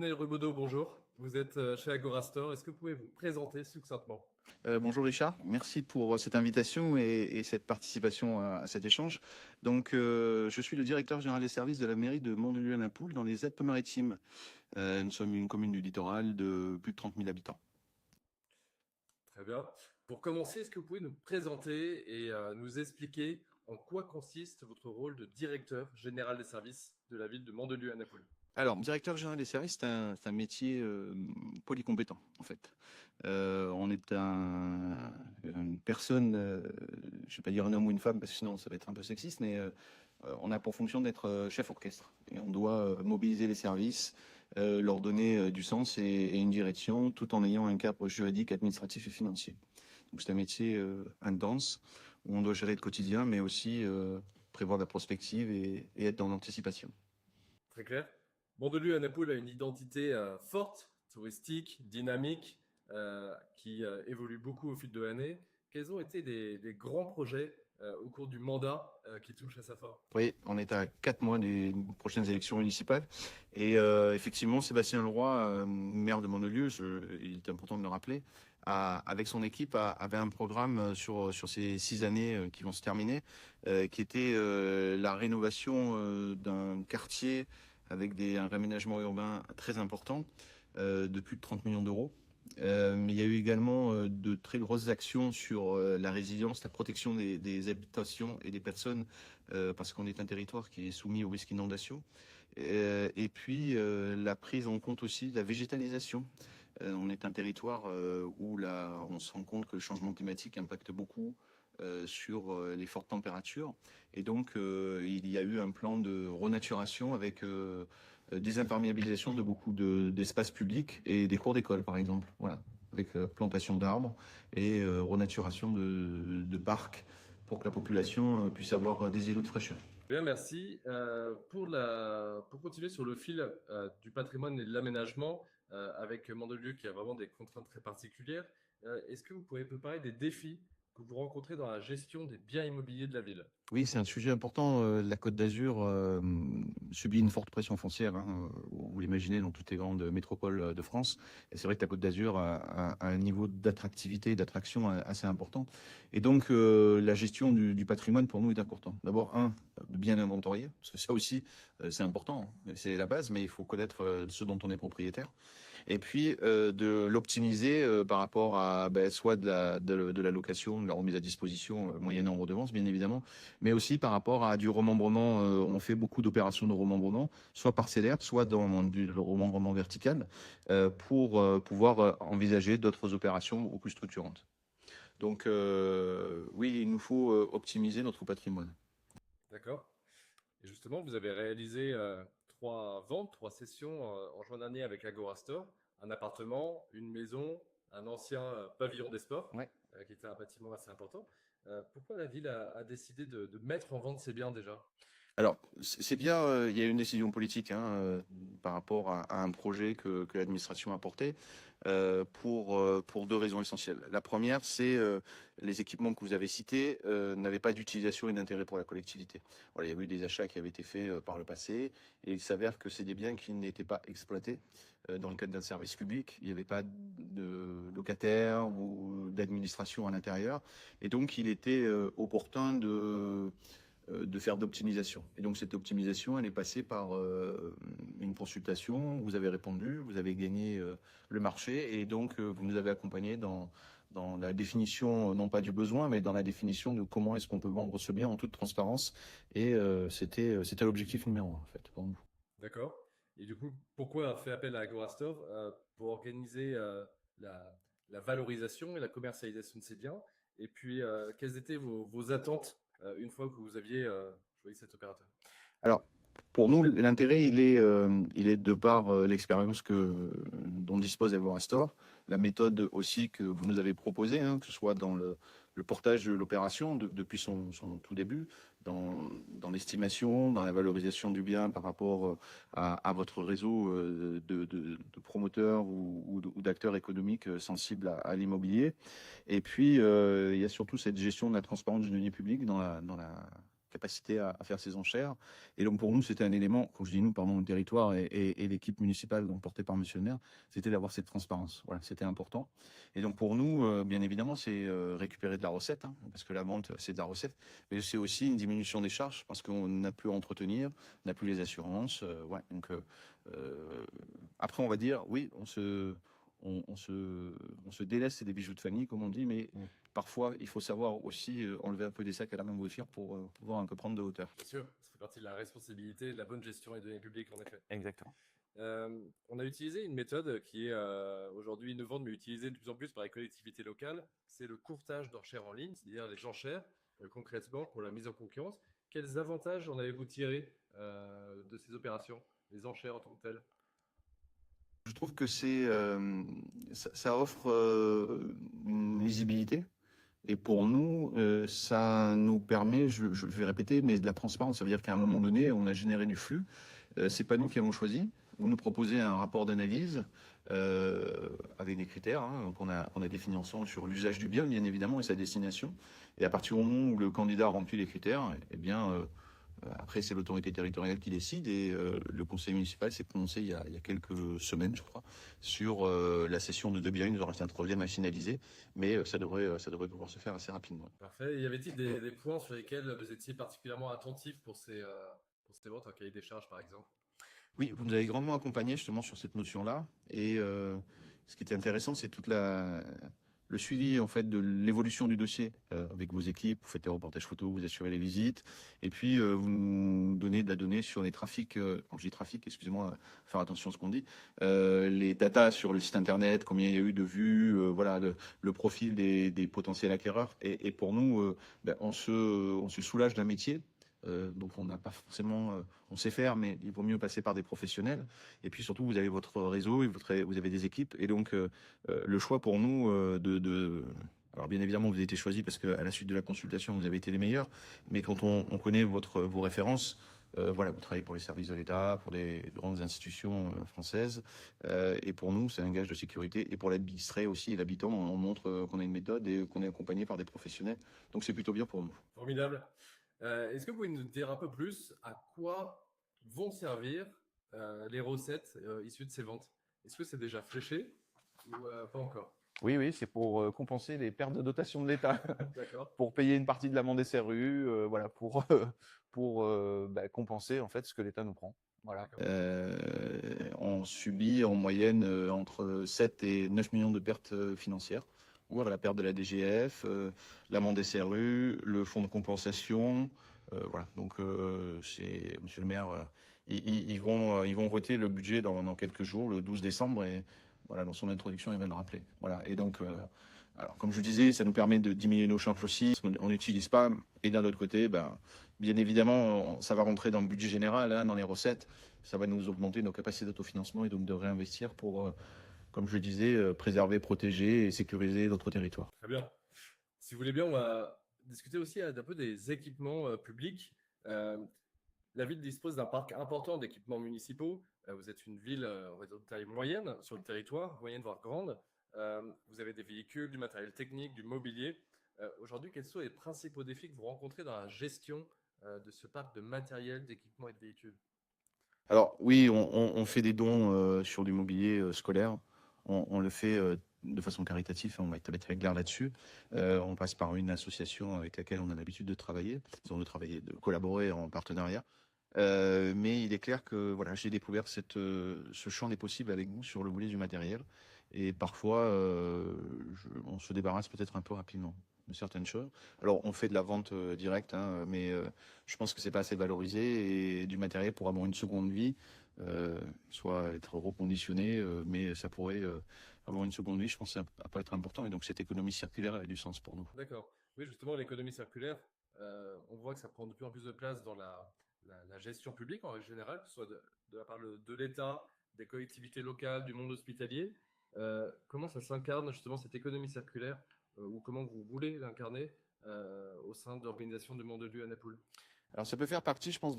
Lionel Rubodeau, bonjour. Vous êtes chez Agorastore. Est-ce que vous pouvez vous présenter succinctement? Bonjour Richard, merci pour cette invitation et cette participation à cet échange. Donc, je suis le directeur général des services de la mairie de Mandelieu-la-Napoule dans les Alpes-Maritimes. Nous sommes une commune du littoral de plus de 30 000 habitants. Très bien. Pour commencer, est-ce que vous pouvez nous présenter et nous expliquer en quoi consiste votre rôle de directeur général des services de la ville de Mandelieu-la-Napoule? Alors, directeur général des services, c'est un métier polycompétent en fait. On est une personne, je ne vais pas dire un homme ou une femme parce que sinon ça va être un peu sexiste, mais on a pour fonction d'être chef orchestre. Et on doit mobiliser les services, leur donner du sens et une direction, tout en ayant un cadre juridique, administratif et financier. Donc c'est un métier intense où on doit gérer le quotidien, mais aussi prévoir la prospective et être dans l'anticipation. Très clair. Mandelieu-la-Napoule a une identité forte, touristique, dynamique, qui évolue beaucoup au fil de l'année. Quels ont été des grands projets au cours du mandat qui touchent à sa fin? Oui, on est à 4 mois des prochaines élections municipales. Et effectivement, Sébastien Leroy, maire de Mandelieu, il est important de le rappeler, avec son équipe, avait un programme sur ces 6 années qui vont se terminer, qui était la rénovation d'un quartier avec un réaménagement urbain très important, de plus de 30 millions d'euros. Mais il y a eu également de très grosses actions sur la résilience, la protection des habitations et des personnes, parce qu'on est un territoire qui est soumis au risque d'inondation. Et puis la prise en compte aussi de la végétalisation. On est un territoire où on se rend compte que le changement climatique impacte beaucoup sur les fortes températures. Et donc il y a eu un plan de renaturation avec désimperméabilisation de beaucoup d'espaces publics et des cours d'école, par exemple. Voilà, avec plantation d'arbres et renaturation de parcs pour que la population puisse avoir des îlots de fraîcheur. Bien, merci. Pour continuer sur le fil du patrimoine et de l'aménagement, avec Mandelieu qui a vraiment des contraintes très particulières, est-ce que vous pouvez me parler des défis que vous rencontrez dans la gestion des biens immobiliers de la ville? Oui, c'est un sujet important. La Côte d'Azur subit une forte pression foncière, hein, vous l'imaginez, dans toutes les grandes métropoles de France. Et c'est vrai que la Côte d'Azur a un niveau d'attractivité et d'attraction assez important. Et donc, la gestion du patrimoine, pour nous, est important. D'abord, de bien l'inventorier, parce que ça aussi, c'est important. C'est la base, mais il faut connaître ce dont on est propriétaire. Et puis de l'optimiser par rapport à soit de la location, de la remise à disposition moyennant redevance bien évidemment, mais aussi par rapport à du remembrement. On fait beaucoup d'opérations de remembrement, soit parcellaire, soit dans du remembrement vertical, pour pouvoir envisager d'autres opérations beaucoup plus structurantes. Donc oui, il nous faut optimiser notre patrimoine. D'accord. Et justement, vous avez réalisé 3 ventes, 3 cessions en juin dernier avec Agorastore, un appartement, une maison, un ancien pavillon des sports, Ouais. qui était un bâtiment assez important. Pourquoi la ville a décidé de mettre en vente ses biens déjà? Alors, c'est bien, il y a une décision politique hein, par rapport à un projet que l'administration a porté pour deux raisons essentielles. La première, c'est les équipements que vous avez cités n'avaient pas d'utilisation et d'intérêt pour la collectivité. Voilà, il y a eu des achats qui avaient été faits par le passé et il s'avère que c'est des biens qui n'étaient pas exploités dans le cadre d'un service public. Il n'y avait pas de locataire ou d'administration à l'intérieur. Et donc, il était opportun de faire d'optimisation. Et donc cette optimisation, elle est passée par une consultation, vous avez répondu, vous avez gagné le marché et donc vous nous avez accompagnés dans la définition, non pas du besoin, mais dans la définition de comment est-ce qu'on peut vendre ce bien en toute transparence. Et c'était l'objectif numéro 1 en fait pour nous. D'accord. Et du coup, pourquoi fait appel à Agorastore pour organiser la, la valorisation et la commercialisation de ces biens? Et puis, quelles étaient vos attentes une fois que vous aviez choisi cet opérateur? Alors, pour nous, l'intérêt, il est de par l'expérience dont dispose Everastor, la méthode aussi que vous nous avez proposée, hein, que ce soit dans le portage de l'opération depuis son tout début, dans l'estimation, dans la valorisation du bien par rapport à votre réseau de promoteurs ou d'acteurs économiques sensibles à l'immobilier. Et puis, il y a surtout cette gestion de la transparence du denier public dans la capacité à faire ces enchères. Et donc pour nous, c'était un élément, quand je dis nous, pardon, le territoire et l'équipe municipale donc portée par Monsieur le maire, c'était d'avoir cette transparence. Voilà, c'était important. Et donc pour nous, bien évidemment, c'est récupérer de la recette, hein, parce que la vente, c'est de la recette, mais c'est aussi une diminution des charges, parce qu'on n'a plus à entretenir, on n'a plus les assurances. Ouais, donc après, on va dire, oui, on se délaisse, c'est des bijoux de famille, comme on dit, mais parfois, il faut savoir aussi enlever un peu des sacs à la main montgolfière pour pouvoir un peu prendre de hauteur. Bien sûr, ça fait partie de la responsabilité, de la bonne gestion des données publiques, en effet. Exactement. On a utilisé une méthode qui est aujourd'hui innovante, mais utilisée de plus en plus par les collectivités locales. C'est le courtage d'enchères en ligne, c'est-à-dire les enchères, concrètement, pour la mise en concurrence. Quels avantages en avez-vous tiré de ces opérations, les enchères en tant que telles? Je trouve que ça offre une lisibilité. Et pour nous, ça nous permet, je vais répéter, mais de la transparence. Ça veut dire qu'à un moment donné, on a généré du flux. C'est pas nous qui avons choisi. Vous nous proposez un rapport d'analyse avec des critères, hein. Donc on a défini ensemble sur l'usage du bien évidemment, et sa destination. Et à partir du moment où le candidat remplit les critères, eh bien, après, c'est l'autorité territoriale qui décide et le conseil municipal s'est prononcé il y a quelques semaines, je crois, sur la cession de 2 biens. Il nous en reste un troisième à finaliser, mais ça devrait pouvoir se faire assez rapidement. Parfait. Y avait-il des points sur lesquels vous étiez particulièrement attentif pour ces ventes, un cahier des charges par exemple? Oui, vous nous avez grandement accompagné justement sur cette notion-là. Et ce qui était intéressant, c'est le suivi en fait de l'évolution du dossier avec vos équipes. Vous faites des reportages photos, vous assurez les visites, et puis vous nous donnez de la donnée sur les trafics. Quand je dis trafic, excusez-moi, faire attention à ce qu'on dit. Les datas sur le site internet, combien il y a eu de vues, voilà, le profil des potentiels acquéreurs. Et pour nous, on se soulage d'un métier. Donc on n'a pas forcément, on sait faire, mais il vaut mieux passer par des professionnels. Et puis surtout, vous avez votre réseau, et vous avez des équipes. Et donc le choix pour nous alors bien évidemment, vous avez été choisi parce qu'à la suite de la consultation, vous avez été les meilleurs. Mais quand on connaît vos références, voilà, vous travaillez pour les services de l'État, pour des grandes institutions françaises. Et pour nous, c'est un gage de sécurité. Et pour l'administré aussi, et l'habitant, on montre qu'on a une méthode et qu'on est accompagné par des professionnels. Donc c'est plutôt bien pour nous. Formidable. Est-ce que vous pouvez nous dire un peu plus à quoi vont servir les recettes issues de ces ventes? Est-ce que c'est déjà fléché ou pas encore? Oui, c'est pour compenser les pertes de dotation de l'État, D'accord. pour payer une partie de l'amende SRU, voilà, pour compenser en fait ce que l'État nous prend. Voilà. On subit en moyenne entre 7 et 9 millions de pertes financières. Ou la perte de la DGF, l'amende SRU, le fonds de compensation. Voilà. Donc, c'est Monsieur le maire, ils vont voter le budget dans quelques jours, le 12 décembre. Et voilà, dans son introduction, il va le rappeler. Voilà. Et donc, alors, comme je disais, ça nous permet de diminuer nos charges aussi. On n'utilise pas. Et d'un autre côté, bien évidemment, ça va rentrer dans le budget général, hein, dans les recettes. Ça va nous augmenter nos capacités d'autofinancement et donc de réinvestir pour, comme je le disais, préserver, protéger et sécuriser notre territoire. Très bien. Si vous voulez bien, on va discuter aussi d'un peu des équipements publics. La ville dispose d'un parc important d'équipements municipaux. Vous êtes une ville, on va dire, de taille moyenne sur le territoire, moyenne voire grande. Vous avez des véhicules, du matériel technique, du mobilier. Aujourd'hui, quels sont les principaux défis que vous rencontrez dans la gestion de ce parc de matériel, d'équipements et de véhicules? Alors oui, on fait des dons sur du mobilier scolaire. On le fait de façon caritative, on va être très clair là-dessus. On passe par une association avec laquelle on a l'habitude de travailler, de collaborer en partenariat. Mais il est clair que voilà, j'ai découvert ce champ des possibles avec vous sur le volet du matériel. Et parfois, on se débarrasse peut-être un peu rapidement de certaines choses. Alors, on fait de la vente directe, hein, mais je pense que c'est pas assez valorisé et du matériel pour avoir une seconde vie, soit être reconditionné, mais ça pourrait avoir une seconde vie. Je pense que ça peut être important et donc cette économie circulaire a du sens pour nous. D'accord. Oui, justement, l'économie circulaire, on voit que ça prend de plus en plus de place dans la gestion publique en règle générale, que ce soit de la part de l'État, des collectivités locales, du monde hospitalier. Comment ça s'incarne justement cette économie circulaire ou comment vous voulez l'incarner au sein de l'organisation du Monde de Dieu à Naples? Alors ça peut faire partie, je pense,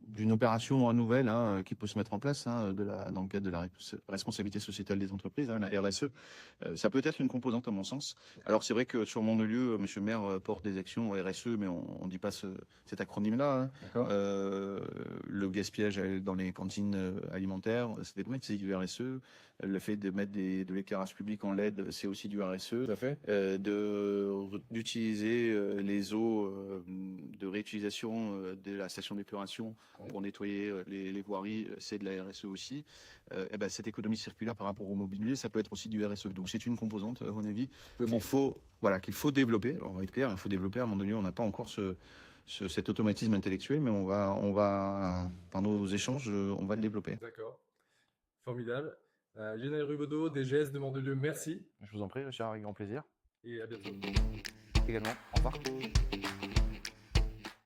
d'une opération nouvelle qui peut se mettre en place dans le cadre de la responsabilité sociétale des entreprises, la RSE. Ça peut être une composante à mon sens. Alors c'est vrai que sur Mandelieu, Monsieur le maire porte des actions RSE, mais on ne dit pas cet acronyme-là. D'accord. Le gaspillage dans les cantines alimentaires, c'est du RSE. Le fait de mettre de l'éclairage public en LED, c'est aussi du RSE. Tout à fait. D'utiliser les eaux de réutilisation de la station d'épuration pour nettoyer les voiries, c'est de la RSE aussi. Cette économie circulaire par rapport au mobilier, ça peut être aussi du RSE. Donc c'est une composante, à mon avis, qu'il faut développer. Alors, on va être clair, il faut développer. À un moment donné, on n'a pas encore cet automatisme intellectuel, mais on va, par nos échanges, on va le développer. D'accord. Formidable. Lionel Rubaudot, DGS de Mandelieu, merci Je vous en prie, Richard, avec grand plaisir. et à bientôt. Également, au revoir.